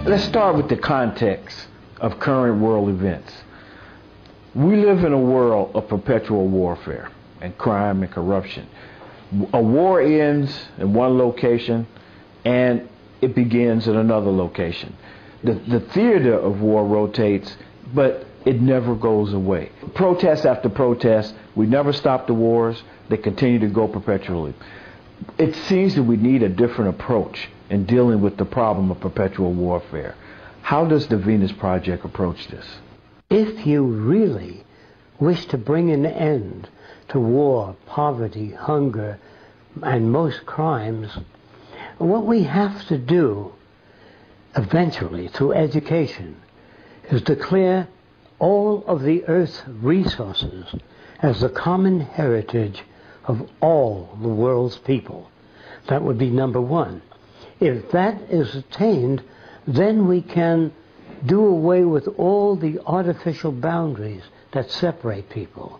Let's start with the context of current world events. We live in a world of perpetual warfare and crime and corruption. A war ends in one location and it begins in another location. The theater of war rotates, but it never goes away. Protest after protest, we never stop the wars, they continue to go perpetually. It seems that we need a different approach in dealing with the problem of perpetual warfare. How does the Venus Project approach this? If you really wish to bring an end to war, poverty, hunger, and most crimes, what we have to do eventually through education is declare all of the Earth's resources as the common heritage of all the world's people. That would be number one. If that is attained, then we can do away with all the artificial boundaries that separate people.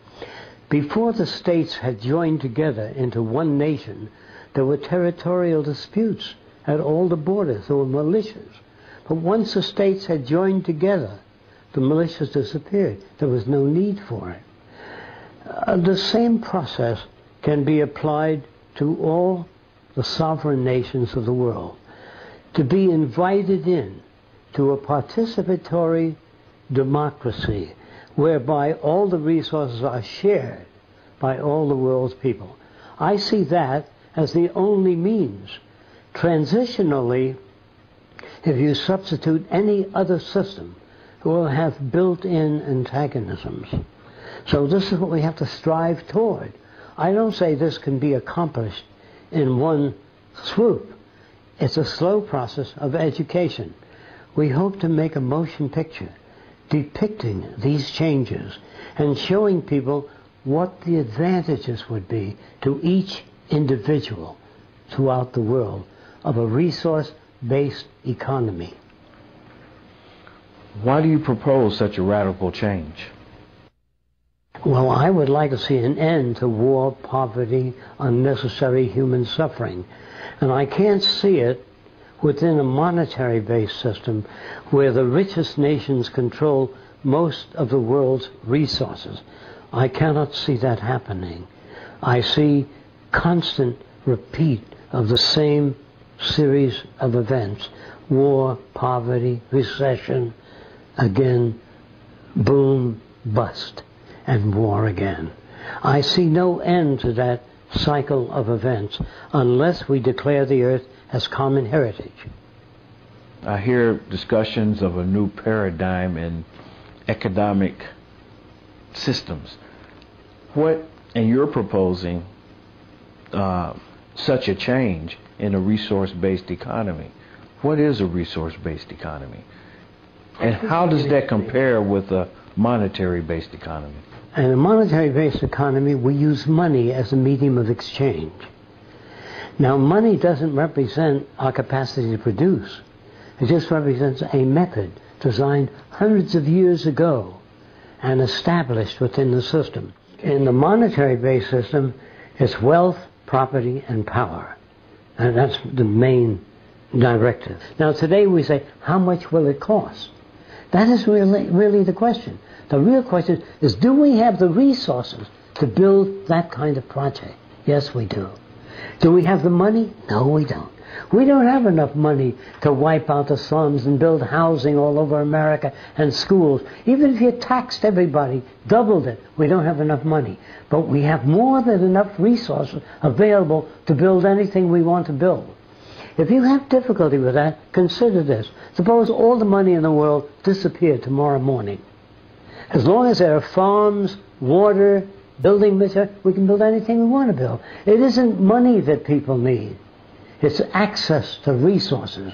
Before the states had joined together into one nation, there were territorial disputes at all the borders. There were militias. But once the states had joined together, the militias disappeared. There was no need for it. The same process can be applied to all the sovereign nations of the world. To be invited in to a participatory democracy whereby all the resources are shared by all the world's people. I see that as the only means. Transitionally, if you substitute any other system, it will have built-in antagonisms. So this is what we have to strive toward. I don't say this can be accomplished in one swoop. It's a slow process of education. We hope to make a motion picture depicting these changes and showing people what the advantages would be to each individual throughout the world of a resource-based economy. Why do you propose such a radical change? Well, I would like to see an end to war, poverty, unnecessary human suffering. And I can't see it within a monetary-based system where the richest nations control most of the world's resources. I cannot see that happening. I see constant repeat of the same series of events: war, poverty, recession, again, boom, bust, and war again. I see no end to that cycle of events unless we declare the earth as common heritage. I hear discussions of a new paradigm in economic systems. And you're proposing such a change in a resource-based economy. What is a resource-based economy? And how does that compare with a monetary-based economy? In a monetary-based economy, we use money as a medium of exchange. Now, money doesn't represent our capacity to produce. It just represents a method designed hundreds of years ago and established within the system. In the monetary-based system, it's wealth, property, and power. And that's the main directive. Now, today we say, how much will it cost? That is really the question. The real question is, do we have the resources to build that kind of project? Yes, we do. Do we have the money? No, we don't. We don't have enough money to wipe out the slums and build housing all over America and schools. Even if you taxed everybody, doubled it, we don't have enough money. But we have more than enough resources available to build anything we want to build. If you have difficulty with that, consider this. Suppose all the money in the world disappeared tomorrow morning. As long as there are farms, water, building material, we can build anything we want to build. It isn't money that people need. It's access to resources.